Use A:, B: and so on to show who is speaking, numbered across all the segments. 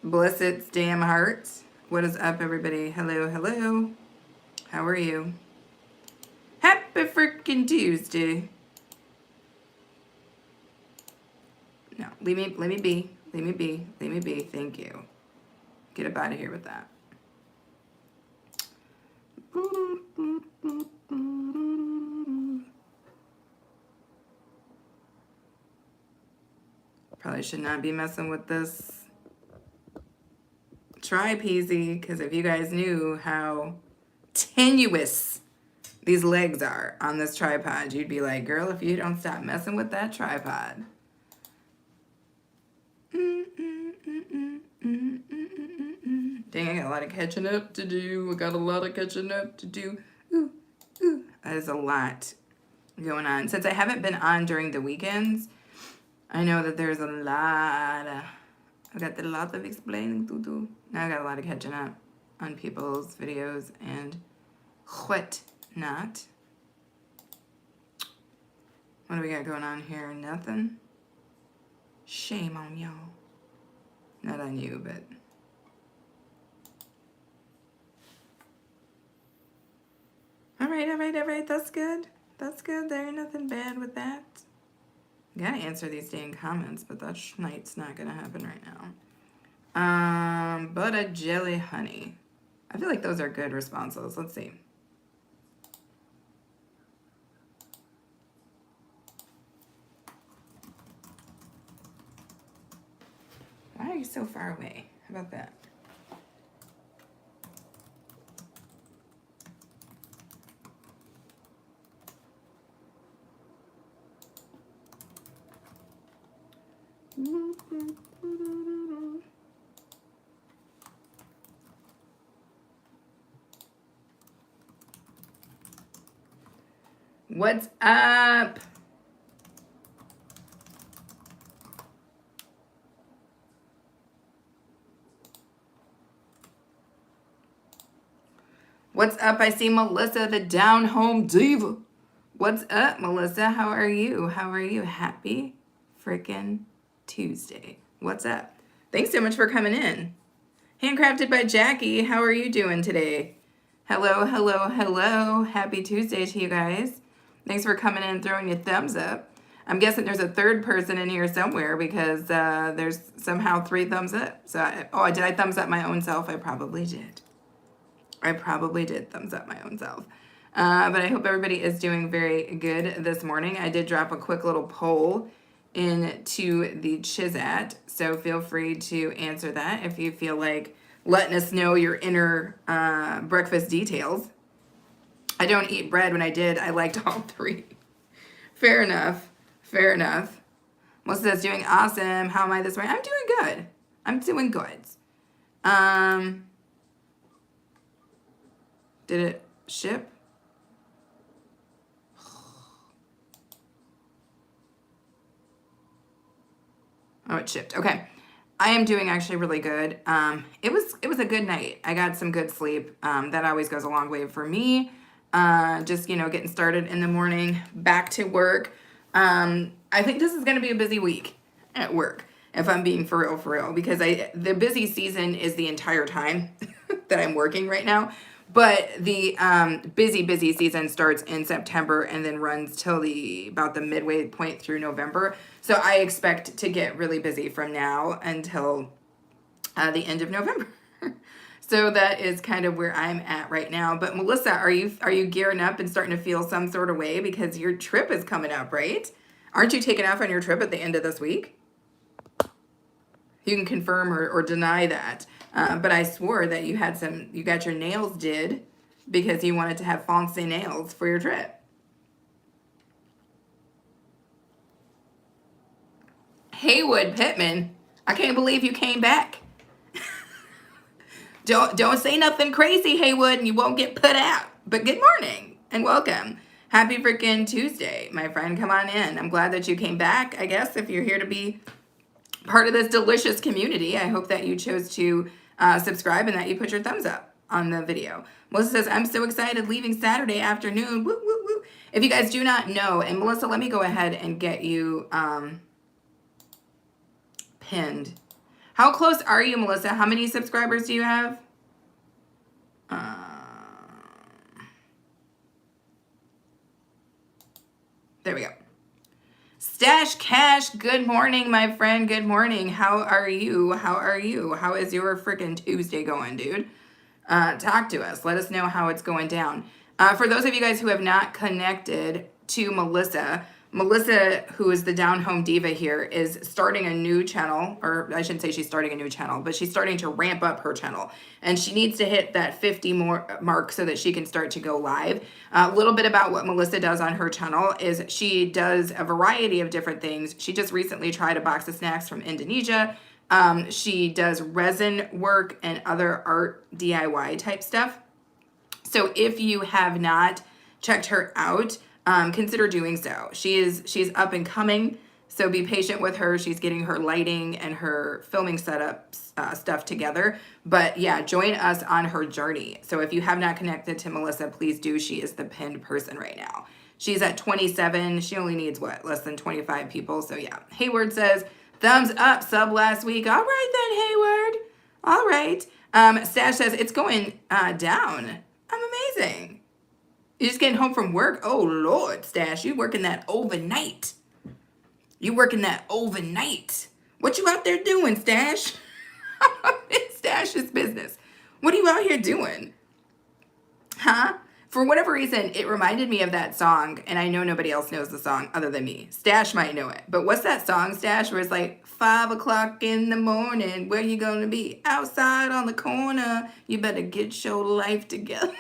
A: Bless its damn heart. What is up, everybody? Hello, hello. How are you? Happy freaking Tuesday. No, let me be. Let me be. Let me be. Thank you. Get up out of here with that. Probably should not be messing with this tripod, because if you guys knew how tenuous these legs are on this tripod, you'd be like, girl, if you don't stop messing with that tripod. Dang, I got a lot of catching up to do. I got a lot of catching up to do. Ooh, ooh. That is a lot going on. Since I haven't been on during the weekends, I know that there's a lot. I've got a lot of explaining to do. Now I got a lot of catching up on people's videos and what not. What do we got going on here? Nothing. Shame on y'all. Not on you, but... All right. That's good. That's good. There ain't nothing bad with that. Gotta answer these dang comments, but that night's not gonna happen right now. Butter jelly honey. I feel like those are good responses. Let's see. Why are you so far away? How about that? What's up? What's up? I see Melissa, the down home diva. What's up, Melissa? How are you? How are you? Happy freaking Tuesday. What's up? Thanks so much for coming in. Handcrafted by Jackie. How are you doing today? Hello, hello, hello. Happy Tuesday to you guys. Thanks for coming in and throwing your thumbs up. I'm guessing there's a third person in here somewhere because there's somehow 3 thumbs up. So, did I thumbs up my own self? I probably did. I probably did thumbs up my own self. But I hope everybody is doing very good this morning. I did drop a quick little poll into the Chizat, so feel free to answer that if you feel like letting us know your inner breakfast details. I don't eat bread. When I did, I liked all 3. Fair enough. Fair enough. Melissa says, doing awesome. How am I this morning? I'm doing good. I'm doing good. Did it ship? Oh, it shipped. Okay. I am doing actually really good. It was a good night. I got some good sleep. That always goes a long way for me. Just, getting started in the morning, back to work. I think this is going to be a busy week at work, if I'm being for real, because the busy season is the entire time that I'm working right now. But the busy season starts in September and then runs till about the midway point through November. So I expect to get really busy from now until the end of November. So that is kind of where I'm at right now. But Melissa, are you gearing up and starting to feel some sort of way because your trip is coming up, right? Aren't you taking off on your trip at the end of this week? You can confirm or deny that. But I swore that you got your nails did because you wanted to have fancy nails for your trip. Haywood Pittman, I can't believe you came back. Don't say nothing crazy, Haywood, and you won't get put out. But good morning and welcome. Happy freaking Tuesday, my friend. Come on in. I'm glad that you came back, I guess, if you're here to be part of this delicious community. I hope that you chose to subscribe and that you put your thumbs up on the video. Melissa says, I'm so excited, leaving Saturday afternoon. Woo, woo, woo. If you guys do not know, and Melissa, let me go ahead and get you pinned. How close are you, Melissa? How many subscribers do you have? There we go. Stash Cash, good morning, my friend. Good morning. How are you? How are you? How is your freaking Tuesday going, dude? Talk to us. Let us know how it's going down. For those of you guys who have not connected to Melissa, Melissa, who is the Down Home Diva here, is starting a new channel, or I shouldn't say she's starting a new channel, but she's starting to ramp up her channel. And she needs to hit that 50 more mark so that she can start to go live. A little bit about what Melissa does on her channel is she does a variety of different things. She just recently tried a box of snacks from Indonesia. She does resin work and other art DIY type stuff. So if you have not checked her out, consider doing so. She's up and coming, so be patient with her. She's getting her lighting and her filming setups stuff together. But yeah, join us on her journey. So if you have not connected to Melissa, please do. She is the pinned person right now. She's at 27. She only needs what? Less than 25 people. So yeah. Hayward says, thumbs up, sub last week. All right then, Hayward. All right. Stash says, it's going down. I'm amazing. You're just getting home from work? Oh, Lord, Stash. You working that overnight. You working that overnight. What you out there doing, Stash? It's Stash's business. What are you out here doing? Huh? For whatever reason, it reminded me of that song, and I know nobody else knows the song other than me. Stash might know it. But what's that song, Stash, where it's like, 5 o'clock in the morning, where you gonna be? Outside on the corner. You better get your life together.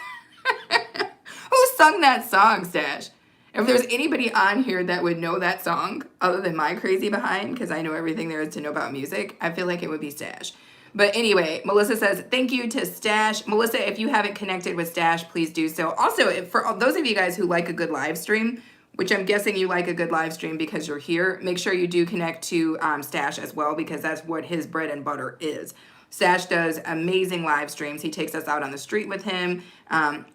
A: Who sung that song, Stash? If there's anybody on here that would know that song, other than my crazy behind, because I know everything there is to know about music, I feel like it would be Stash. But anyway, Melissa says, thank you to Stash. Melissa, if you haven't connected with Stash, please do so. Also, for those of you guys who like a good live stream, which I'm guessing you like a good live stream because you're here, make sure you do connect to Stash as well, because that's what his bread and butter is. Stash does amazing live streams. He takes us out on the street with him.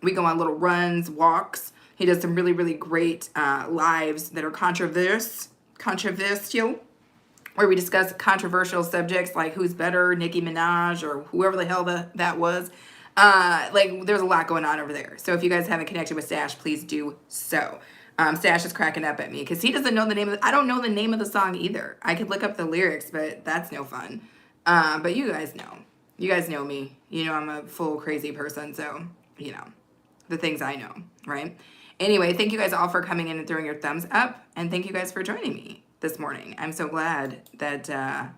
A: We go on little runs, walks. He does some really, really great lives that are controversial, where we discuss controversial subjects like who's better, Nicki Minaj or whoever the hell that was. Like, there's a lot going on over there. So if you guys haven't connected with Stash, please do so. Stash is cracking up at me because he doesn't know the name of I don't know the name of the song either. I could look up the lyrics, but that's no fun. But you guys know. You guys know me. You know I'm a full crazy person, so, you know, the things I know, right? Anyway, thank you guys all for coming in and throwing your thumbs up, and thank you guys for joining me this morning. I'm so glad that that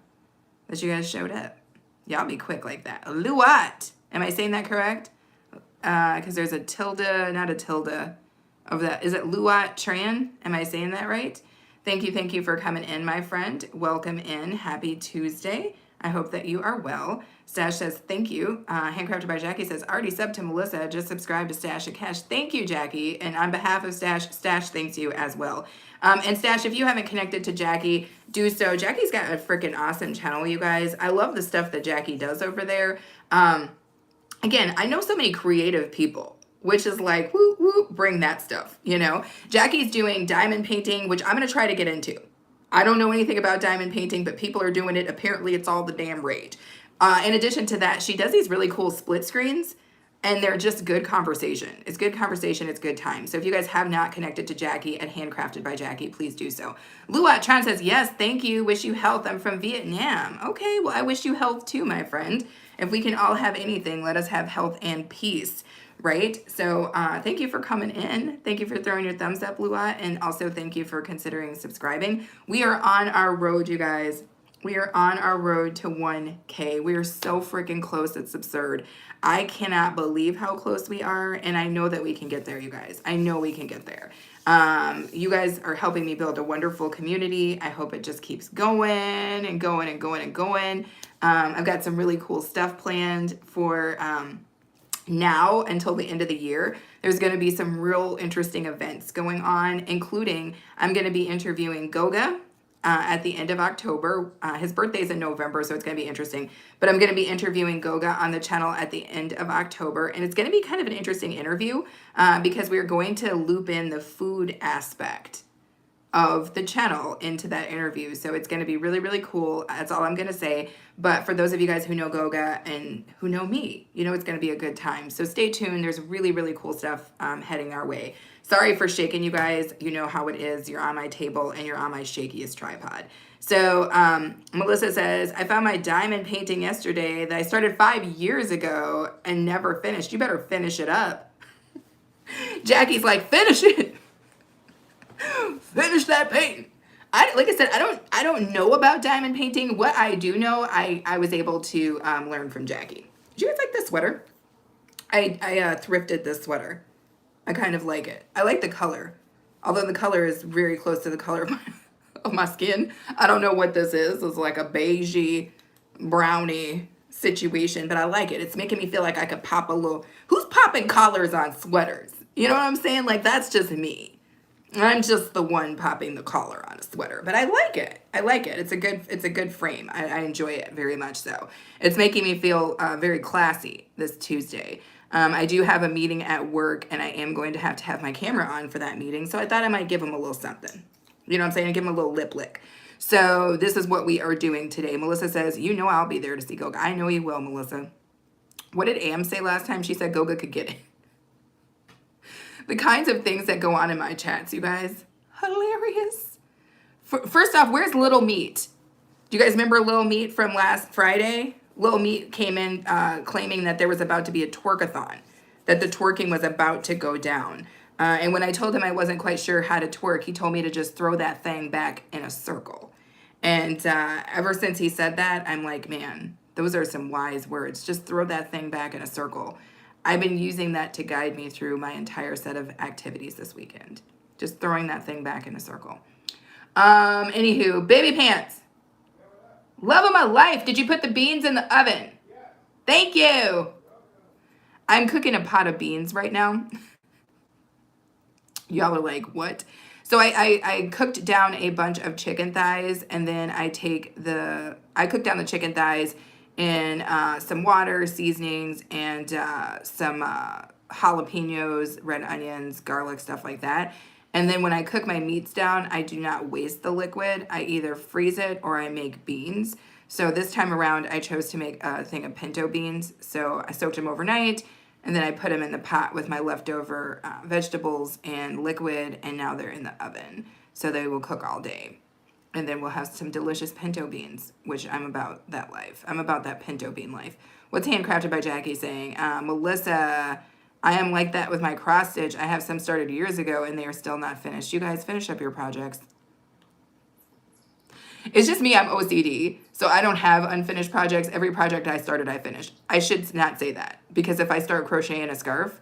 A: you guys showed up. Y'all be quick like that. Luat. Am I saying that correct? Because there's a tilde, not a tilde of that. Is it Luat Tran? Am I saying that right? Thank you for coming in, my friend. Welcome in. Happy Tuesday. I hope that you are well. Stash says, thank you. Handcrafted by Jackie says, already subbed to Melissa. Just subscribe to Stash and Cash. Thank you, Jackie. And on behalf of Stash thanks you as well. And Stash, if you haven't connected to Jackie, do so. Jackie's got a freaking awesome channel, you guys. I love the stuff that Jackie does over there. Again, I know so many creative people, which is like, whoop, whoop, bring that stuff, you know? Jackie's doing diamond painting, which I'm going to try to get into. I don't know anything about diamond painting, but people are doing it. Apparently, it's all the damn rage. In addition to that, she does these really cool split screens, and they're just good conversation. It's good conversation. It's good time. So if you guys have not connected to Jackie at Handcrafted by Jackie, please do so. Luat Tran says, yes, thank you. Wish you health. I'm from Vietnam. Okay, well, I wish you health too, my friend. If we can all have anything, let us have health and peace. Right? So thank you for coming in. Thank you for throwing your thumbs up, Luat. And also thank you for considering subscribing. We are on our road, you guys. We are on our road to 1K. We are so freaking close. It's absurd. I cannot believe how close we are. And I know that we can get there, you guys. I know we can get there. You guys are helping me build a wonderful community. I hope it just keeps going and going and going and going. I've got some really cool stuff planned for now until the end of the year. There's going to be some real interesting events going on, including I'm going to be interviewing Goga at the end of October. His birthday's in November, so it's going to be interesting. But I'm going to be interviewing Goga on the channel at the end of October. And it's going to be kind of an interesting interview because we're going to loop in the food aspect of the channel into that interview. So it's going to be really, really cool. That's all I'm going to say. But for those of you guys who know Goga and who know me, you know it's going to be a good time. So stay tuned. There's really, really cool stuff heading our way. Sorry for shaking you guys. You know how it is. You're on my table and you're on my shakiest tripod. So Melissa says, I found my diamond painting yesterday that I started 5 years ago and never finished. You better finish it up. Jackie's like, finish it. Finish that paint. Like I said, I don't know about diamond painting. What I do know, I was able to learn from Jackie. Do you guys like this sweater? I thrifted this sweater. I kind of like it. I like the color. Although the color is very close to the color of my skin. I don't know what this is. It's like a beigey, brownie situation, but I like it. It's making me feel like I could pop a little... Who's popping collars on sweaters? You know what I'm saying? Like, that's just me. I'm just the one popping the collar on a sweater, but I like it. I like it. It's a good frame. I enjoy it very much so. It's making me feel very classy this Tuesday. I do have a meeting at work, and I am going to have my camera on for that meeting, so I thought I might give them a little something. You know what I'm saying? Give them a little lip lick. So this is what we are doing today. Melissa says, you know I'll be there to see Goga. I know you will, Melissa. What did Am say last time? She said Goga could get it. The kinds of things that go on in my chats, you guys. Hilarious. First off, where's Little Meat? Do you guys remember Little Meat from last Friday? Little Meat came in claiming that there was about to be a twerkathon, that the twerking was about to go down. And when I told him I wasn't quite sure how to twerk, he told me to just throw that thing back in a circle. And ever since he said that, I'm like, man, those are some wise words. Just throw that thing back in a circle. I've been using that to guide me through my entire set of activities this weekend. Just throwing that thing back in a circle. Anywho, baby pants. Love of my life. Did you put the beans in the oven? Thank you. I'm cooking a pot of beans right now. Y'all are like, what? So I cooked down a bunch of chicken thighs, and then I cook down the chicken thighs in some water, seasonings, and some jalapenos, red onions, garlic, stuff like that. And then when I cook my meats down, I do not waste the liquid. I either freeze it or I make beans. So this time around, I chose to make a thing of pinto beans. So I soaked them overnight, and then I put them in the pot with my leftover vegetables and liquid, and now they're in the oven. So they will cook all day. And then we'll have some delicious pinto beans, which I'm about that life. I'm about that pinto bean life. What's Handcrafted by Jackie saying? Melissa, I am like that with my cross stitch. I have some started years ago, and they are still not finished. You guys finish up your projects. It's just me, I'm OCD. So I don't have unfinished projects. Every project I started, I finished. I should not say that, because if I start crocheting a scarf,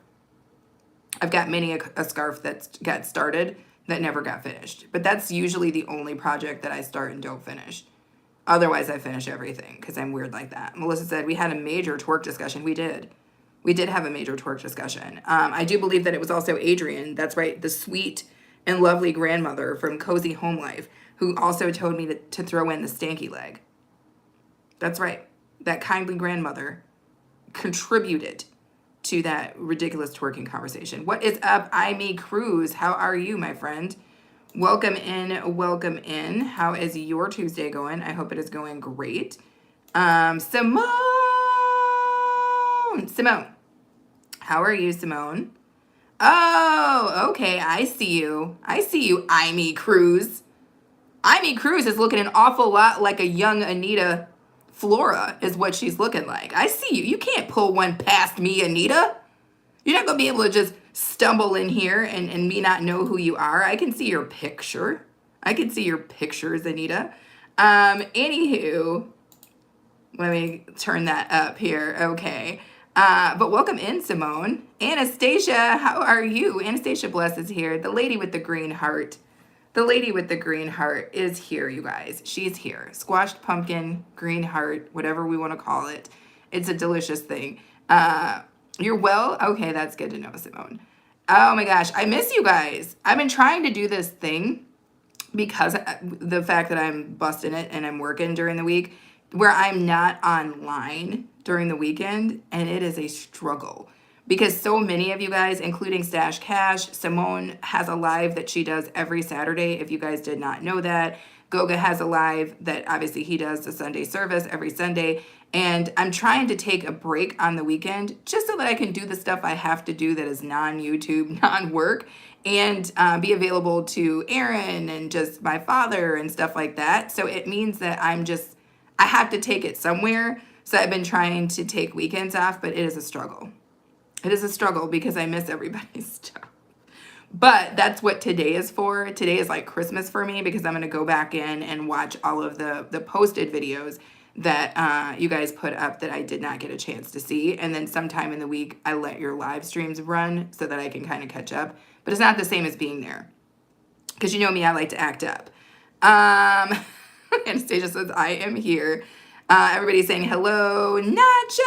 A: I've got many a scarf that got started that never got finished. But that's usually the only project that I start and don't finish. Otherwise, I finish everything because I'm weird like that. Melissa said, we had a major twerk discussion. We did. We did have a major twerk discussion. I do believe that it was also Adrian, that's right, the sweet and lovely grandmother from Cozy Home Life, who also told me to throw in the stanky leg. That's right. That kindly grandmother contributed to that ridiculous twerking conversation. What is up, I Cruz? How are you, my friend? Welcome in, welcome in. How is your Tuesday going? I hope it is going great. Simone, how are you, Simone? Oh, okay, I see you. I see you, Amy Cruz. Amy Cruz is looking an awful lot like a young Anita Flora is what she's looking like. I see you. You can't pull one past me, Anita. You're not going to be able to just stumble in here and me not know who you are. I can see your picture. I can see your pictures, Anita. Anywho, let me turn that up here. Okay. But welcome in, Simone. Anastasia, how are you? Anastasia Bless is here. The lady with the green heart. The lady with the green heart is here, you guys. She's here. Squashed pumpkin, green heart, whatever we want to call it. It's a delicious thing. You're well? Okay, that's good to know, Simone. Oh my gosh, I miss you guys. I've been trying to do this thing because the fact that I'm busting it and I'm working during the week where I'm not online during the weekend, and it is a struggle because so many of you guys, including Stash Cash, Simone has a live that she does every Saturday. If you guys did not know that, Goga has a live that obviously he does the Sunday service every Sunday. And I'm trying to take a break on the weekend just so that I can do the stuff I have to do that is non-YouTube, non-work, and be available to Aaron and just my father and stuff like that. So it means that I have to take it somewhere. So I've been trying to take weekends off, but it is a struggle. It is a struggle because I miss everybody's stuff. But that's what today is for. Today is like Christmas for me because I'm going to go back in and watch all of the posted videos that you guys put up that I did not get a chance to see. And then sometime in the week, I let your live streams run so that I can kind of catch up. But it's not the same as being there. Because you know me, I like to act up. Anastasia says, I am here. Everybody's saying hello. Nacha!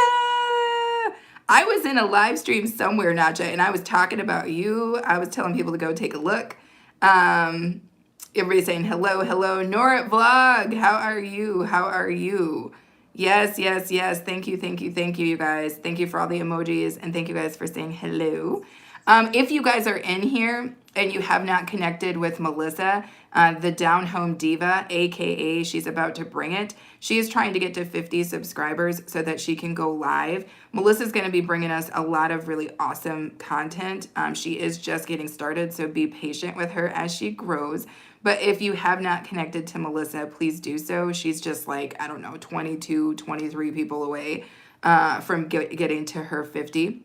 A: I was in a live stream somewhere, Nacha, and I was talking about you. I was telling people to go take a look. Everybody's saying hello, hello. Norit Vlog, how are you? How are you? Yes, yes, yes. Thank you, thank you, thank you, you guys. Thank you for all the emojis, and thank you guys for saying hello. If you guys are in here and you have not connected with Melissa, the Down Home Diva, aka she's about to bring it. She is trying to get to 50 subscribers so that she can go live. Melissa's going to be bringing us a lot of really awesome content. She is just getting started, so be patient with her as she grows. But if you have not connected to Melissa, please do so. She's just like, I don't know, 22, 23 people away from getting to her 50.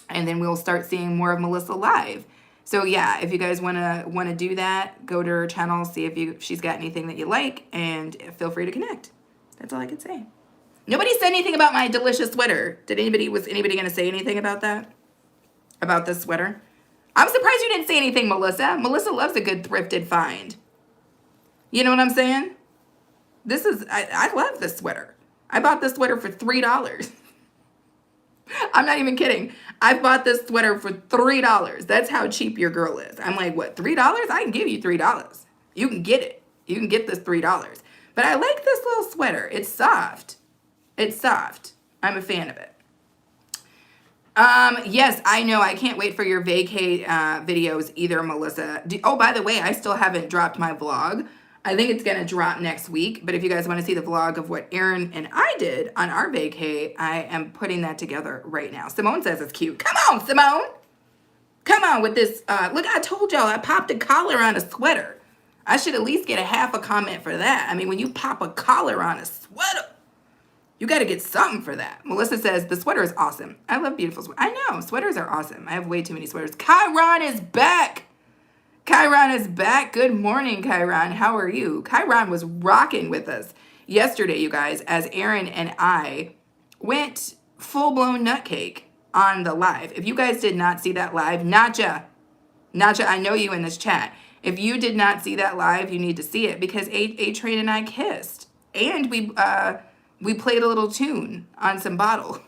A: And then we'll start seeing more of Melissa live. So yeah, if you guys wanna do that, go to her channel, see if she's got anything that you like, and feel free to connect. That's all I can say. Nobody said anything about my delicious sweater. Was anybody gonna say anything about that? About this sweater? I'm surprised you didn't say anything, Melissa. Melissa loves a good thrifted find. You know what I'm saying? I love this sweater. I bought this sweater for $3. I'm not even kidding. I bought this sweater for $3. That's how cheap your girl is. I'm like, what, $3? I can give you $3. You can get it. You can get this $3. But I like this little sweater. It's soft. It's soft. I'm a fan of it. Yes, I know. I can't wait for your vacay videos either, Melissa. Oh, by the way, I still haven't dropped my vlog. I think it's going to drop next week. But if you guys want to see the vlog of what Aaron and I did on our vacay, I am putting that together right now. Simone says it's cute. Come on, Simone. Come on with this. Look, I told y'all I popped a collar on a sweater. I should at least get a half a comment for that. I mean, when you pop a collar on a sweater, you got to get something for that. Melissa says, the sweater is awesome. I love beautiful sweaters. I know. Sweaters are awesome. I have way too many sweaters. Chiron is back. Chiron is back. Good morning, Chiron. How are you? Chiron was rocking with us yesterday, you guys, as Aaron and I went full-blown nutcake on the live. If you guys did not see that live, Nacha, I know you in this chat. If you did not see that live, you need to see it because A-Train and I kissed. And we played a little tune on some bottles.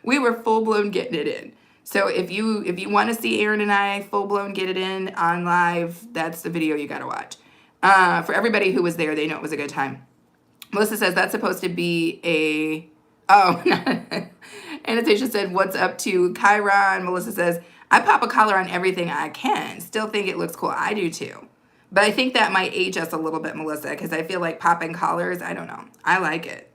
A: We were full-blown getting it in. So if you want to see Aaron and I full-blown get it in on live, that's the video you got to watch. For everybody who was there, they know it was a good time. Melissa says that's supposed to be a... Oh, Anastasia said, what's up to Chiron? Melissa says, I pop a collar on everything I can. Still think it looks cool. I do too. But I think that might age us a little bit, Melissa, because I feel like popping collars, I don't know. I like it.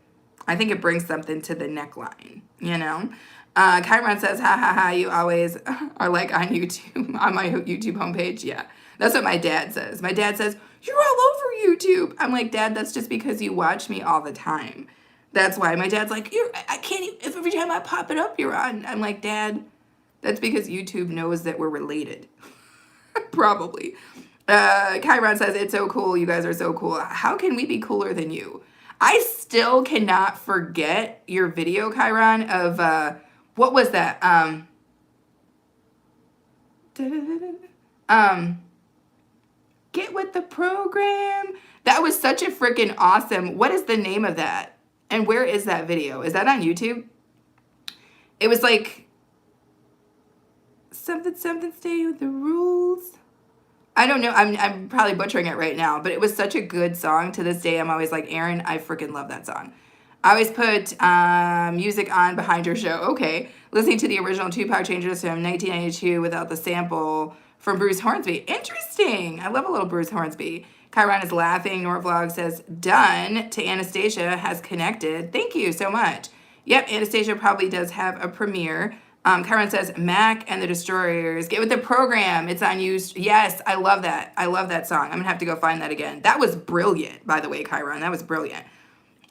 A: I think it brings something to the neckline, you know? Chiron says, ha, ha, ha, you always are like on YouTube, on my YouTube homepage. Yeah, that's what my dad says. My dad says, you're all over YouTube. I'm like, Dad, that's just because you watch me all the time. That's why. My dad's like, I can't even, if every time I pop it up, you're on. I'm like, Dad, that's because YouTube knows that we're related. Probably. Chiron says, it's so cool. You guys are so cool. How can we be cooler than you? I still cannot forget your video, Chiron, of, what was that? Get with the program. That was such a freaking awesome. What is the name of that? And where is that video? Is that on YouTube? It was like something, stay with the rules. I don't know. I'm probably butchering it right now, but it was such a good song. To this day, I'm always like, Aaron, I freaking love that song. I always put music on behind your show. Okay. Listening to the original Two Power Changers from 1992 without the sample from Bruce Hornsby. Interesting. I love a little Bruce Hornsby. Chiron is laughing. Norvlog says, done to Anastasia has connected. Thank you so much. Yep, Anastasia probably does have a premiere. Chiron says, Mac and the Destroyers. Get with the program. It's on you. Yes, I love that. I love that song. I'm going to have to go find that again. That was brilliant, by the way, Chiron. That was brilliant.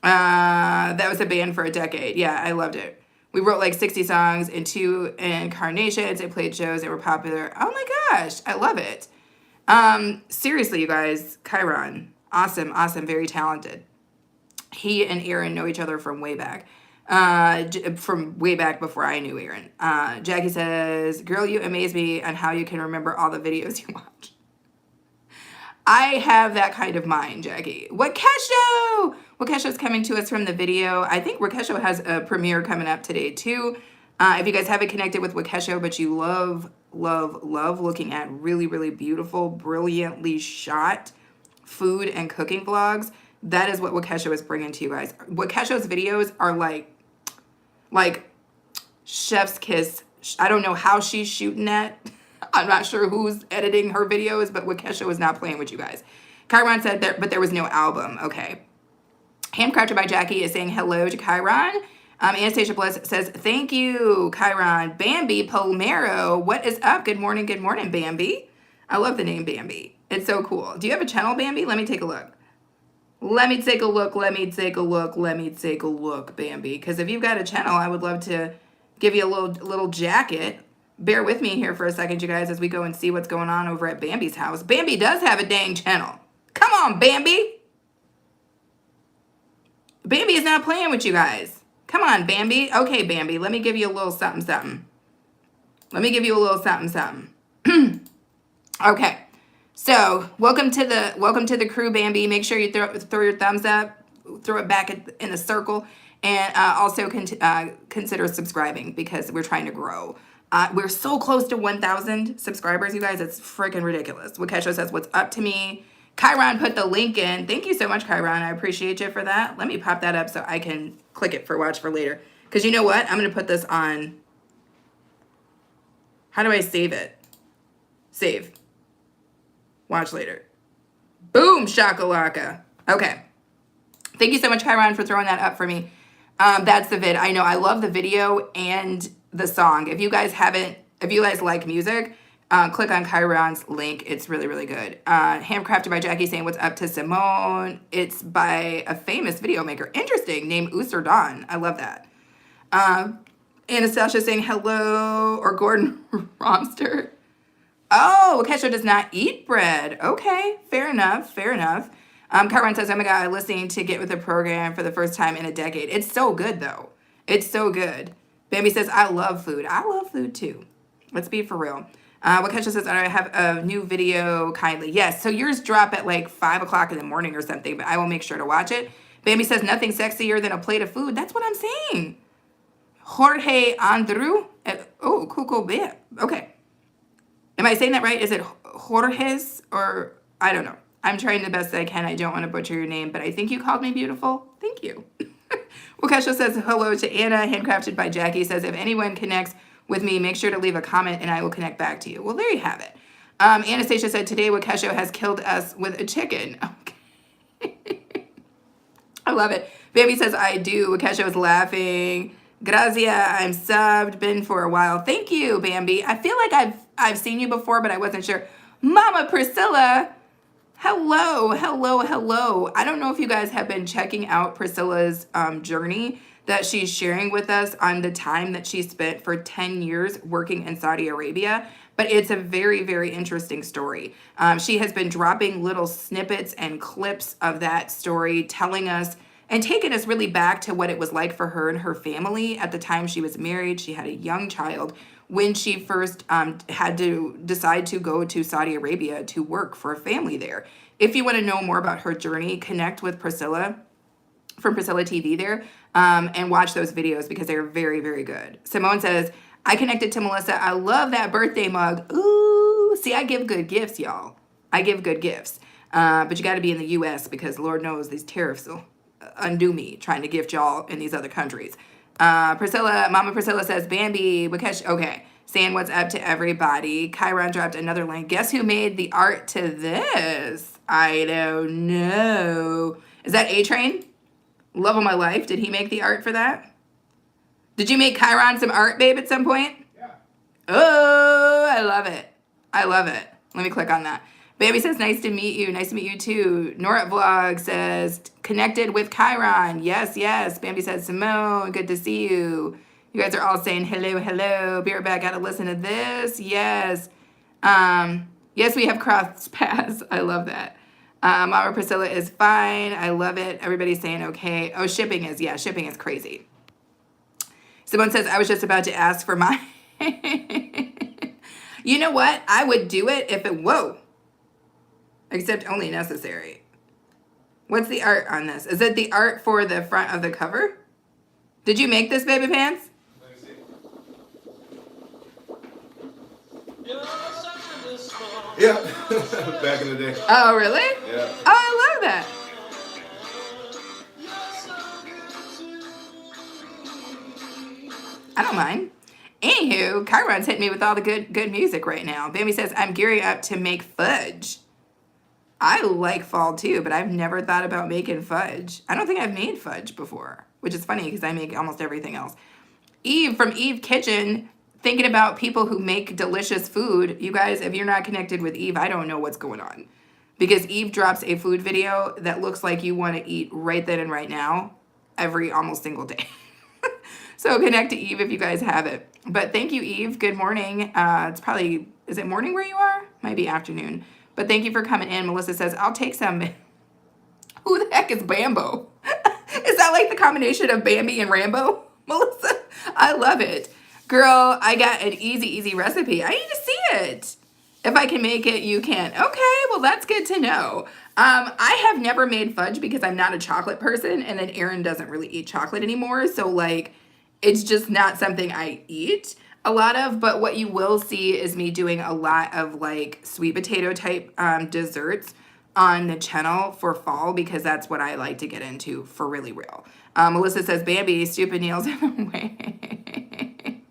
A: That was a band for a decade. Yeah, I loved it. We wrote like 60 songs in 2 incarnations. They played shows that were popular. Oh my gosh, I love it. Seriously, you guys, Chiron, awesome, awesome, very talented. He and Aaron know each other from way back. From way back before I knew Aaron. Jackie says, girl, you amaze me on how you can remember all the videos you watch. I have that kind of mind, Jackie. Wakesho! Wakesho's coming to us from the video. I think Wakesho has a premiere coming up today, too. If you guys haven't connected with Wakesho, but you love looking at really, really beautiful, brilliantly shot food and cooking vlogs, that is what Wakesho is bringing to you guys. Wakesho's videos are like chef's kiss. I don't know how she's shooting that. I'm not sure who's editing her videos, but Wakesho is not playing with you guys. Chiron said but there was no album. Okay. Handcrafted by Jackie is saying hello to Chiron. Anastasia Bliss says, thank you, Chiron. Bambi Pomero, what is up? Good morning, Bambi. I love the name Bambi. It's so cool. Do you have a channel, Bambi? Let me take a look. Let me take a look, Bambi. Because if you've got a channel, I would love to give you a little jacket. Bear with me here for a second, you guys, as we go and see what's going on over at Bambi's house. Bambi does have a dang channel. Come on, Bambi. Bambi is not playing with you guys. Come on, Bambi. Okay, Bambi, let me give you a little something. Okay. So, welcome to the crew, Bambi. Make sure you throw your thumbs up, throw it back in a circle, and also consider subscribing because we're trying to grow. We're so close to 1,000 subscribers, you guys. It's freaking ridiculous. Wakesho says, what's up to me? Chiron put the link in. Thank you so much, Chiron. I appreciate you for that. Let me pop that up so I can click it for watch for later. Because you know what? I'm going to put this on. How do I save it? Save. Watch later. Boom, shakalaka. Okay. Thank you so much, Chiron, for throwing that up for me. That's the vid. I know I love the video and the song. If you guys like music, click on Chiron's link. It's really, really good. Handcrafted by Jackie saying, what's up to Simone? It's by a famous video maker. Interesting. Named Usur Dawn. I love that. Anastasia saying hello, or Gordon Romster. Oh, Wakesho does not eat bread. Okay, fair enough, Chiron says, oh my God, I'm listening to Get With The Program for the first time in a decade. It's so good, though. It's so good. Bambi says, I love food. I love food, too. Let's be for real. Wakesho says, I have a new video, kindly. Yes, so yours drop at like 5 o'clock in the morning or something, but I will make sure to watch it. Bambi says, nothing sexier than a plate of food. That's what I'm saying. Jorge Andrew. Oh, cool. Okay. Am I saying that right? Is it Jorge's or I don't know. I'm trying the best that I can. I don't want to butcher your name, but I think you called me beautiful. Thank you. Wakesho says hello to Anna. Handcrafted by Jackie says, if anyone connects with me, make sure to leave a comment and I will connect back to you. Well, there you have it. Anastasia said, today Wakesho has killed us with a chicken. Okay. I love it. Bambi says, I do. Wakesho is laughing. Grazia, I'm subbed, been for a while. Thank you, Bambi. I feel like I've seen you before, but I wasn't sure. Mama Priscilla, hello. I don't know if you guys have been checking out Priscilla's journey that she's sharing with us on the time that she spent for 10 years working in Saudi Arabia. But it's a very, very interesting story. She has been dropping little snippets and clips of that story, telling us and taking us really back to what it was like for her and her family at the time she was married. She had a young child when she first had to decide to go to Saudi Arabia to work for a family there. If you want to know more about her journey, connect with Priscilla from Priscilla TV there and watch those videos because they're very, very good. Simone says, I connected to Melissa. I love that birthday mug. Ooh, see, I give good gifts, y'all. I give good gifts. But you got to be in the U.S. because Lord knows these tariffs will undo me trying to gift y'all in these other countries. Mama Priscilla says, Bambi, Bukesh, okay. Saying what's up to everybody. Chiron dropped another link. Guess who made the art to this? I don't know. Is that A-Train? Love of my life. Did he make the art for that? Did you make Chiron some art, babe, at some point?
B: Yeah.
A: Oh, I love it. I love it. Let me click on that. Baby says, nice to meet you. Nice to meet you too. Nora Vlog says, connected with Chiron. Yes, yes. Bambi says, Simone, good to see you. You guys are all saying hello, hello. Be right back. Gotta listen to this. Yes. Yes, we have crossed paths. I love that. Mama Priscilla is fine. I love it. Everybody's saying okay. Oh, shipping is crazy. Simone says, I was just about to ask for mine. You know what? I would do it if it, whoa. Except only necessary. What's the art on this? Is it the art for the front of the cover? Did you make this, Baby Pants?
B: Let me see. Yeah, back in the day.
A: Oh, really?
B: Yeah.
A: Oh, I love that. I don't mind. Anywho, Chiron's hitting me with all the good music right now. Bambi says, I'm gearing up to make fudge. I like fall too, but I've never thought about making fudge. I don't think I've made fudge before, which is funny because I make almost everything else. Eve from Eve Kitchen, thinking about people who make delicious food. You guys, if you're not connected with Eve, I don't know what's going on. Because Eve drops a food video that looks like you want to eat right then and right now, every almost single day. So connect to Eve if you guys have it. But thank you, Eve. Good morning. It's probably, is it morning where you are? Might be afternoon. But thank you for coming in. Melissa says, I'll take some. Who the heck is Bambo? Is that like the combination of Bambi and Rambo? Melissa, I love it. Girl, I got an easy recipe. I need to see it. If I can make it, you can. Okay, well, that's good to know. I have never made fudge because I'm not a chocolate person, and then Aaron doesn't really eat chocolate anymore. So, like, it's just not something I eat a lot of. But what you will see is me doing a lot of, like, sweet potato type desserts on the channel for fall because that's what I like to get into for really real. Melissa says, Bambi, stupid nails in the way.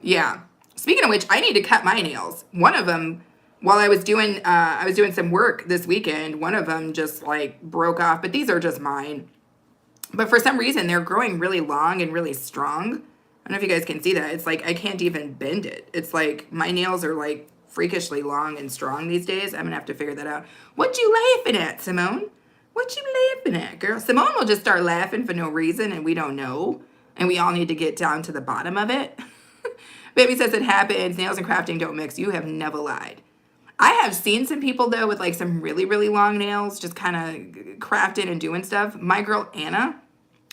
A: Yeah. Speaking of which, I need to cut my nails. One of them, while I was doing some work this weekend, one of them just like broke off, but these are just mine. But for some reason, they're growing really long and really strong. I don't know if you guys can see that. It's like I can't even bend it. It's like my nails are like freakishly long and strong these days. I'm going to have to figure that out. What you laughing at, Simone? What you laughing at, girl? Simone will just start laughing for no reason and we don't know. And we all need to get down to the bottom of it. Baby says it happens. Nails and crafting don't mix. You have never lied. I have seen some people, though, with like some really, really long nails, just kind of crafting and doing stuff. My girl, Anna,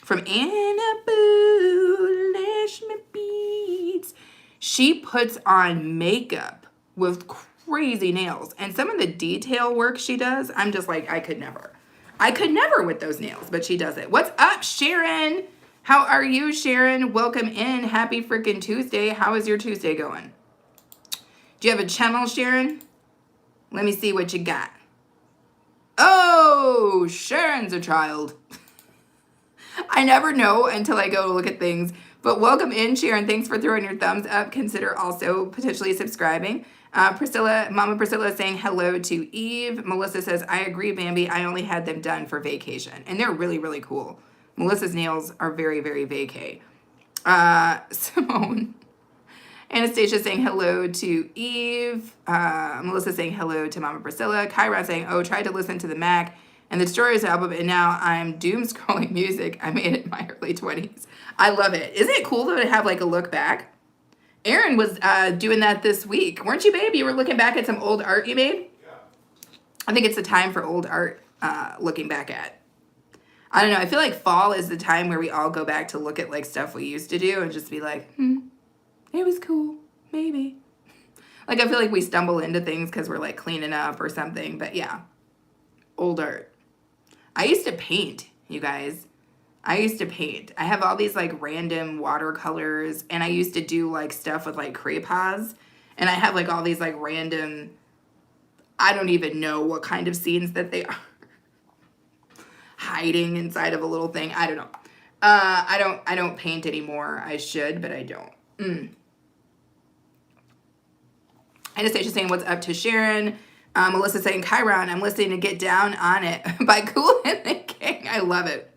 A: from Anna Boo, Lash Me Beads, she puts on makeup with crazy nails. And some of the detail work she does, I'm just like, I could never. I could never with those nails, but she does it. What's up, Sharon? How are you, Sharon? Welcome in. Happy freaking Tuesday. How is your Tuesday going? Do you have a channel, Sharon? Let me see what you got. Oh, Sharon's a child. I never know until I go look at things. But welcome in, Sharon. Thanks for throwing your thumbs up. Consider also potentially subscribing. Mama Priscilla is saying hello to Eve. Melissa says, I agree, Bambi. I only had them done for vacation. And they're really, really cool. Melissa's nails are very, very vacay. Simone. Anastasia saying hello to Eve. Melissa saying hello to Mama Priscilla. Chiron saying, oh, tried to listen to the Mac and the Destroyers album, and now I'm doom scrolling music. I made it in my early 20s. I love it. Isn't it cool, though, to have, like, a look back? Aaron was doing that this week. Weren't you, babe? You were looking back at some old art you made?
B: Yeah.
A: I think it's a time for old art looking back at. I don't know. I feel like fall is the time where we all go back to look at, like, stuff we used to do and just be like, it was cool. Maybe. Like, I feel like we stumble into things because we're, like, cleaning up or something. But, yeah. Old art. I used to paint, you guys. I used to paint. I have all these, like, random watercolors. And I used to do, like, stuff with, like, crayons. And I have, like, all these, like, random... I don't even know what kind of scenes that they are. hiding inside of a little thing. I don't know. I don't paint anymore. I should, but I don't. Anastasia saying, what's up to Sharon? Melissa saying, Chiron, I'm listening to Get Down on It by Kool and the Gang. I love it.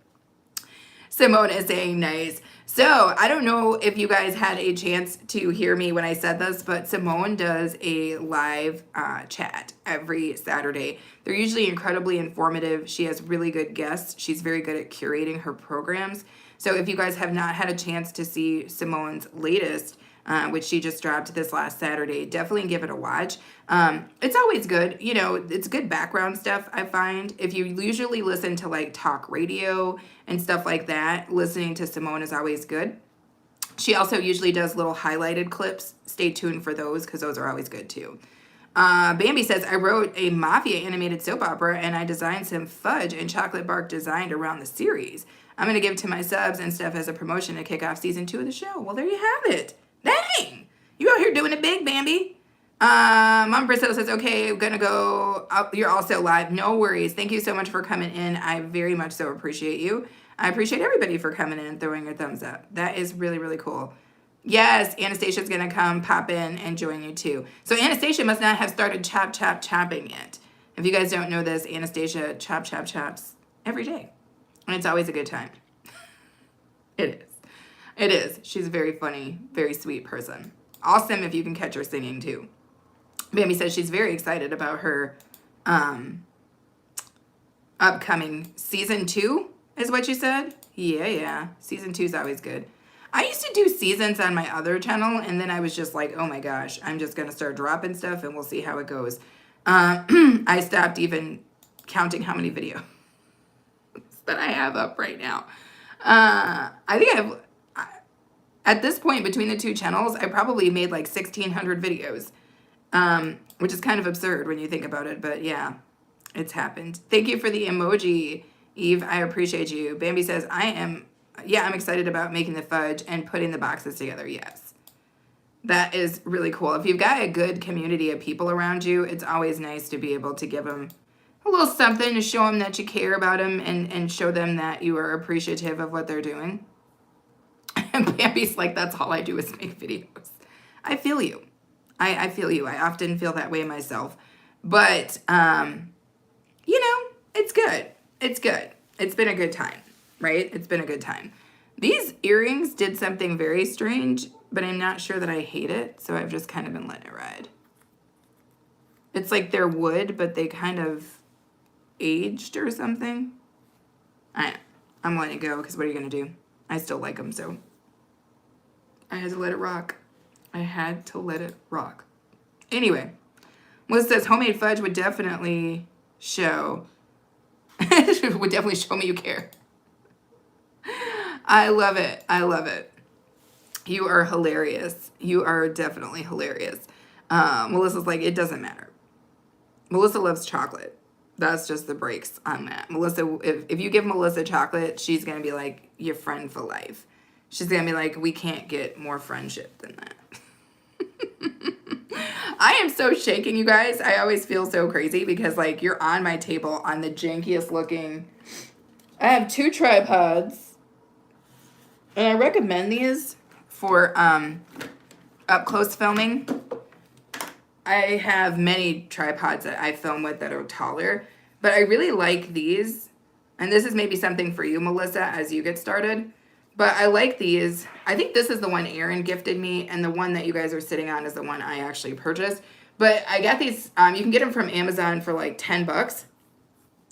A: Simone is saying, nice. So I don't know if you guys had a chance to hear me when I said this, but Simone does a live chat every Saturday. They're usually incredibly informative. She has really good guests. She's very good at curating her programs. So if you guys have not had a chance to see Simone's latest, which she just dropped this last Saturday, definitely give it a watch. It's always good. You know, it's good background stuff, I find. If you usually listen to like talk radio and stuff like that, listening to Simone is always good. She also usually does little highlighted clips. Stay tuned for those because those are always good too. Bambi says, I wrote a Mafia animated soap opera and I designed some fudge and chocolate bark designed around the series. I'm going to give it to my subs and stuff as a promotion to kick off season 2 of the show. Well, there you have it. Dang! You out here doing it big, Bambi. Mom Priscilla says, okay, I'm going to go. You're also live. No worries. Thank you so much for coming in. I very much so appreciate you. I appreciate everybody for coming in and throwing your thumbs up. That is really, really cool. Yes, Anastasia's going to come pop in and join you too. So Anastasia must not have started chopping yet. If you guys don't know this, Anastasia chops every day. And it's always a good time. It is. It is. She's a very funny, very sweet person. Awesome if you can catch her singing too. Bambi says she's very excited about her upcoming season 2 is what you said? Yeah. Season 2 is always good. I used to do seasons on my other channel and then I was just like, oh my gosh, I'm just going to start dropping stuff and we'll see how it goes. I stopped even counting how many videos that I have up right now. I think at this point between the two channels, I probably made like 1,600 videos, which is kind of absurd when you think about it. But yeah, it's happened. Thank you for the emoji, Eve. I appreciate you. Bambi says, I'm excited about making the fudge and putting the boxes together. Yes, that is really cool. If you've got a good community of people around you, it's always nice to be able to give them a little something to show them that you care about them and show them that you are appreciative of what they're doing. And Bambi's like, that's all I do is make videos. I feel you. I feel you. I often feel that way myself. But, you know, it's good. It's good. It's been a good time, right? It's been a good time. These earrings did something very strange, but I'm not sure that I hate it. So I've just kind of been letting it ride. It's like they're wood, but they kind of aged or something. I'm letting it go because what are you going to do? I still like them, so I had to let it rock. Anyway, Melissa says homemade fudge would definitely show. Would definitely show me you care. I love it. You are hilarious. You are definitely hilarious. Melissa's like, it doesn't matter. Melissa loves chocolate. That's just the breaks on that. Melissa, if you give Melissa chocolate, she's going to be like your friend for life. She's going to be like, we can't get more friendship than that. I am so shaking, you guys. I always feel so crazy because like you're on my table on the jankiest looking. I have 2 tripods. And I recommend these for up close filming. I have many tripods that I film with that are taller, but I really like these. And this is maybe something for you, Melissa, as you get started. But I like these. I think this is the one Aaron gifted me, and the one that you guys are sitting on is the one I actually purchased. But I got these, you can get them from Amazon for like 10 bucks.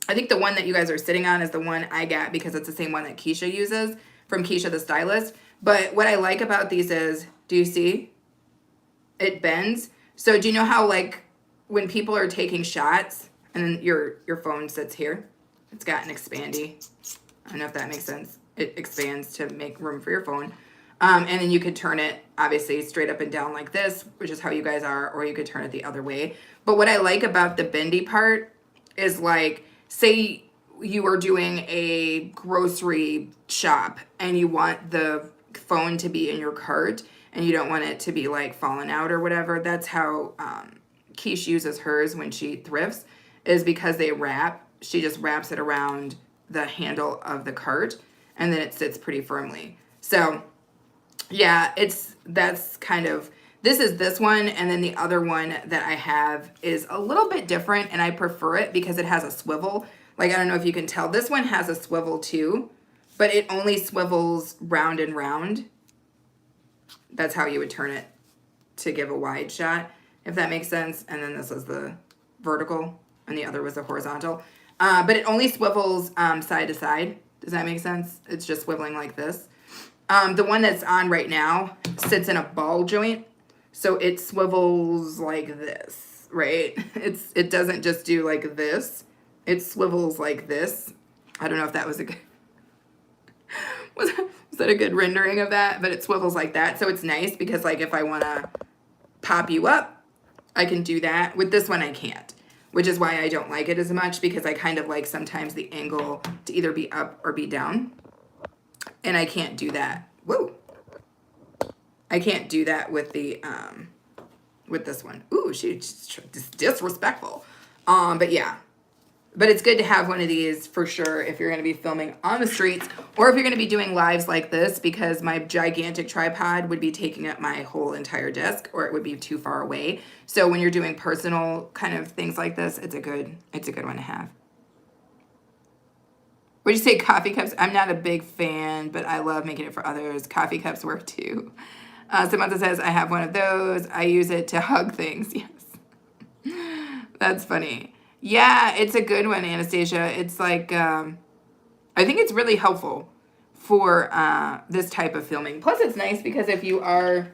A: I think the one that you guys are sitting on is the one I got because it's the same one that Keisha uses from Keisha the Stylist. But what I like about these is, do you see? It bends. So do you know how like when people are taking shots and then your phone sits here? It's got an expandy. I don't know if that makes sense. It expands to make room for your phone. And then you could turn it obviously straight up and down like this, which is how you guys are, or you could turn it the other way. But what I like about the bendy part is like, say you are doing a grocery shop and you want the phone to be in your cart and you don't want it to be like falling out or whatever. That's how Keish uses hers when she thrifts, is because they wrap. She just wraps it around the handle of the cart, and then it sits pretty firmly. So yeah, that's kind of, this is this one, and then the other one that I have is a little bit different, and I prefer it because it has a swivel. Like, I don't know if you can tell, this one has a swivel too, but it only swivels round and round. That's how you would turn it to give a wide shot, if that makes sense. And then this is the vertical, and the other was the horizontal. But it only swivels side to side. Does that make sense? It's just swiveling like this. The one that's on right now sits in a ball joint, so it swivels like this, right? It doesn't just do like this. It swivels like this. I don't know if that was a good was that a good rendering of that? But it swivels like that, so it's nice because, like, if I want to pop you up, I can do that. With this one, I can't, which is why I don't like it as much, because I kind of like sometimes the angle to either be up or be down, and I can't do that. Whoa! I can't do that with the with this one. Ooh, she's disrespectful. But yeah. But it's good to have one of these for sure if you're going to be filming on the streets, or if you're going to be doing lives like this, because my gigantic tripod would be taking up my whole entire desk, or it would be too far away. So when you're doing personal kind of things like this, it's a good one to have. Would you say coffee cups? I'm not a big fan, but I love making it for others. Coffee cups work too. Samantha says, I have one of those. I use it to hug things. Yes. That's funny. Yeah, it's a good one, Anastasia. It's like, I think it's really helpful for this type of filming. Plus, it's nice because if you want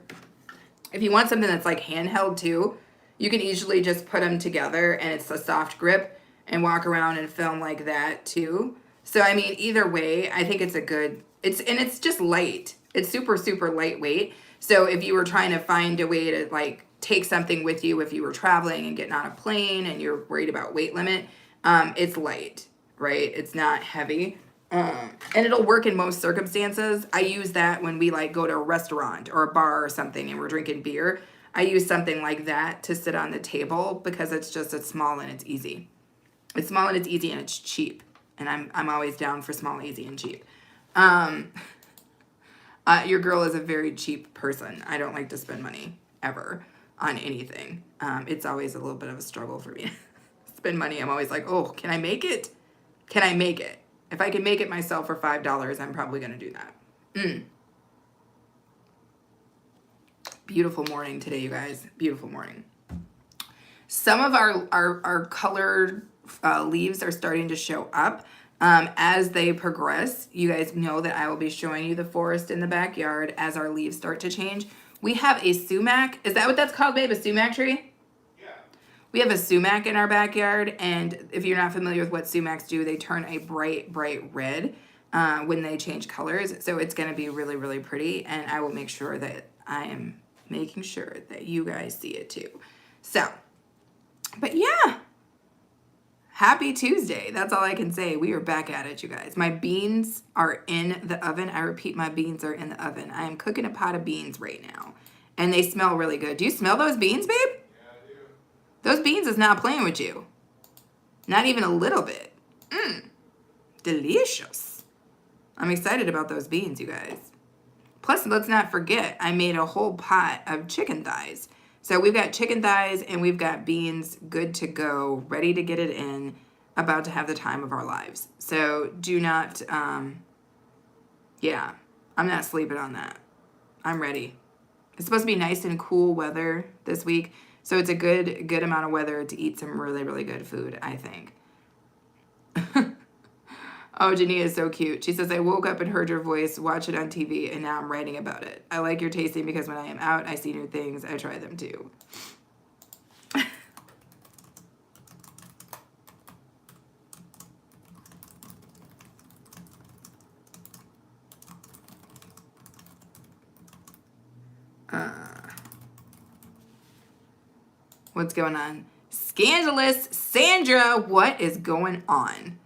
A: something that's like handheld too, you can easily just put them together, and it's a soft grip, and walk around and film like that too. So, I mean, either way, I think it's a good, it's just light. It's super, super lightweight. So if you were trying to find a way to like take something with you, if you were traveling and getting on a plane and you're worried about weight limit, it's light, right? It's not heavy. And it'll work in most circumstances. I use that when we like go to a restaurant or a bar or something and we're drinking beer. I use something like that to sit on the table because it's small and it's easy. It's small and it's easy and it's cheap. And I'm always down for small, easy, and cheap. Your girl is a very cheap person. I don't like to spend money ever on anything. It's always a little bit of a struggle for me to spend money. I'm always like, oh, can I make it? Can I make it? If I can make it myself for $5, I'm probably going to do that. Beautiful morning today, you guys. Beautiful morning. Some of our colored leaves are starting to show up. As they progress, you guys know that I will be showing you the forest in the backyard as our leaves start to change. We have a sumac. Is that what that's called, babe? A sumac tree? Yeah. We have a sumac in our backyard, and if you're not familiar with what sumacs do, they turn a bright, bright red when they change colors. So it's going to be really, really pretty, and I will make sure that I am making sure that you guys see it too. So, but yeah. Happy Tuesday. That's all I can say. We are back at it, you guys. My beans are in the oven. I repeat, my beans are in the oven. I am cooking a pot of beans right now, and they smell really good. Do you smell those beans, babe? Yeah, I do. Those beans is not playing with you. Not even a little bit. Delicious. I'm excited about those beans, you guys. Plus, let's not forget, I made a whole pot of chicken thighs. So we've got chicken thighs and we've got beans good to go, ready to get it in, about to have the time of our lives. So do not, yeah, I'm not sleeping on that. I'm ready. It's supposed to be nice and cool weather this week. So it's a good amount of weather to eat some really, really good food, I think. Oh, Jania is so cute. She says, I woke up and heard your voice, watch it on TV, and now I'm writing about it. I like your tasting because when I am out, I see new things. I try them too. What's going on? Scandalous Sandra, what is going on?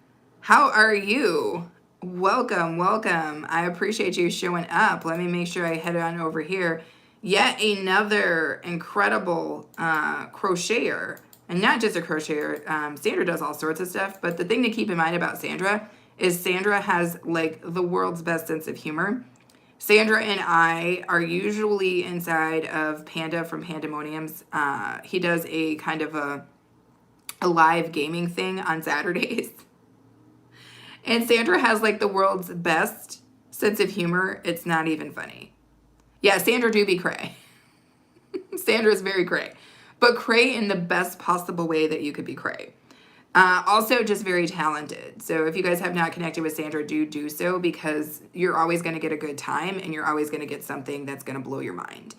A: How are you? Welcome, welcome. I appreciate you showing up. Let me make sure I head on over here. Yet another incredible crocheter. And not just a crocheter. Sandra does all sorts of stuff. But the thing to keep in mind about Sandra is Sandra has like the world's best sense of humor. Sandra and I are usually inside of Panda from Pandemoniums. He does a kind of a live gaming thing on Saturdays. And Sandra has like the world's best sense of humor. It's not even funny. Yeah, Sandra do be cray. Sandra's very cray. But cray in the best possible way that you could be cray. Also just very talented. So if you guys have not connected with Sandra, do so, because you're always going to get a good time and you're always going to get something that's going to blow your mind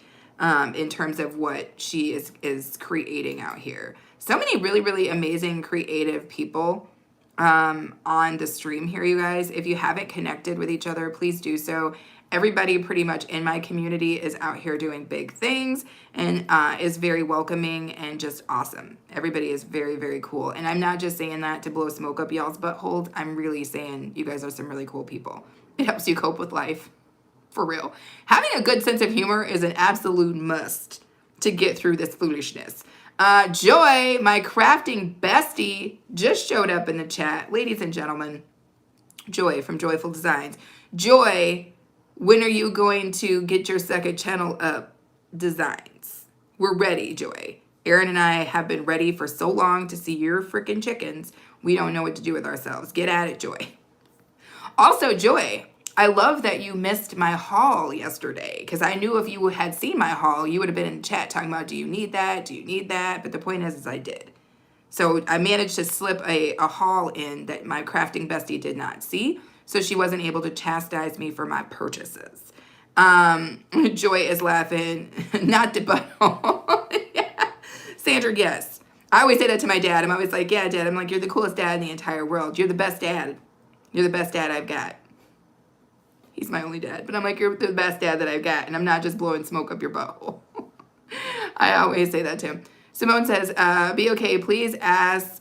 A: in terms of what she is creating out here. So many really, really amazing creative people on the stream here, you guys. If you haven't connected with each other, please do so. Everybody pretty much in my community is out here doing big things and is very welcoming and just awesome. Everybody is very, very cool. And I'm not just saying that to blow smoke up y'all's buttholes. I'm really saying you guys are some really cool people. It helps you cope with life, for real. Having a good sense of humor is an absolute must to get through this foolishness. Joy, my crafting bestie, just showed up in the chat. Ladies and gentlemen, Joy from Joyful Designs. Joy, when are you going to get your second channel up? Designs. We're ready, Joy. Aaron and I have been ready for so long to see your freaking chickens. We don't know what to do with ourselves. Get at it, Joy. Also, Joy, I love that you missed my haul yesterday, because I knew if you had seen my haul, you would have been in the chat talking about, do you need that? Do you need that? But the point is I did. So I managed to slip a haul in that my crafting bestie did not see. So she wasn't able to chastise me for my purchases. Joy is laughing. Not the butthole. Yeah. Sandra, yes. I always say that to my dad. I'm always like, yeah, Dad. I'm like, you're the coolest dad in the entire world. You're the best dad. You're the best dad I've got. He's my only dad. But I'm like, you're the best dad that I've got. And I'm not just blowing smoke up your butthole. I always say that to him. Simone says, be okay, please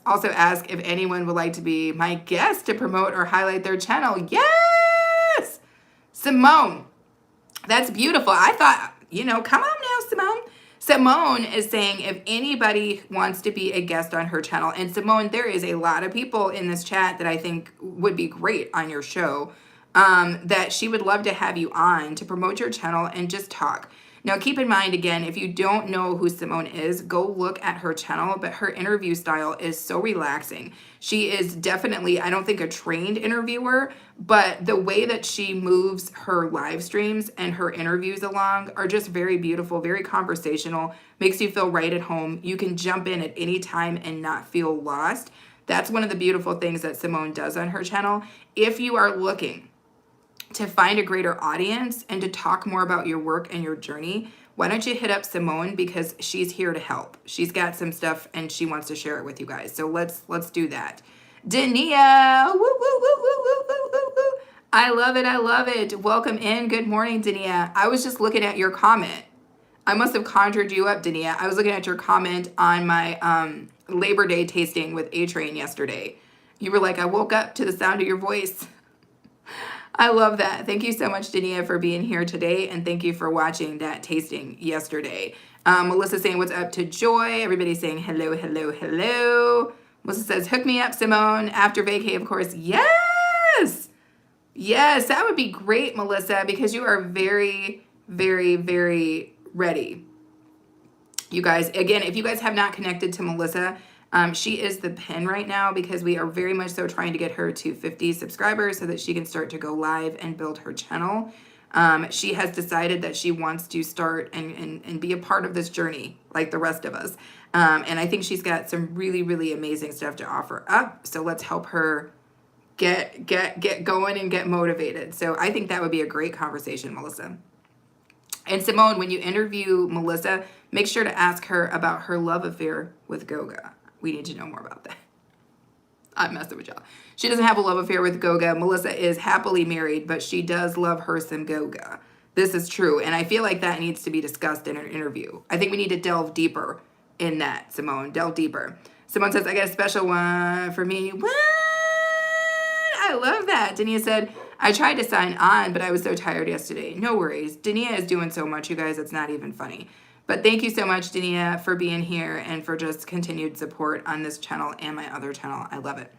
A: also ask if anyone would like to be my guest to promote or highlight their channel. Yes! Simone, that's beautiful. I thought, come on now, Simone. Simone is saying if anybody wants to be a guest on her channel, and Simone, there is a lot of people in this chat that I think would be great on your show, that she would love to have you on to promote your channel and just talk. Now, keep in mind, again, if you don't know who Simone is, go look at her channel, but her interview style is so relaxing. She is definitely, I don't think, a trained interviewer, but the way that she moves her live streams and her interviews along are just very beautiful, very conversational, makes you feel right at home. You can jump in at any time and not feel lost. That's one of the beautiful things that Simone does on her channel. If you are looking to find a greater audience and to talk more about your work and your journey, why don't you hit up Simone, because she's here to help. She's got some stuff and she wants to share it with you guys. So let's do that. Dania, woo, woo, woo, woo, woo, woo, woo, woo. I love it. I love it. Welcome in. Good morning, Dania. I was just looking at your comment. I must have conjured you up, Dania. I was looking at your comment on my Labor Day tasting with A-Train yesterday. You were like, I woke up to the sound of your voice. I love that. Thank you so much, Dania, for being here today, and thank you for watching that tasting yesterday. Melissa saying, what's up to Joy? Everybody saying hello, hello, hello. Melissa says, hook me up, Simone. After vacay, of course. Yes! Yes, that would be great, Melissa, because you are very, very, very ready. You guys, again, if you guys have not connected to Melissa, she is the pin right now because we are very much so trying to get her to 50 subscribers so that she can start to go live and build her channel. She has decided that she wants to start and be a part of this journey like the rest of us. And I think she's got some really, really amazing stuff to offer up. So let's help her get going and get motivated. So I think that would be a great conversation, Melissa. And Simone, when you interview Melissa, make sure to ask her about her love affair with Goga. We need to know more about that. I'm messing with y'all. She doesn't have a love affair with Goga. Melissa is happily married, but she does love her some Goga. This is true, and I feel like that needs to be discussed in an interview. I think we need to delve deeper in that, Simone. Delve deeper. Simone says, I got a special one for me. What? I love that. Dania said, I tried to sign on, but I was so tired yesterday. No worries. Dania is doing so much, you guys. It's not even funny. But thank you so much, Dania, for being here and for just continued support on this channel and my other channel. I love it.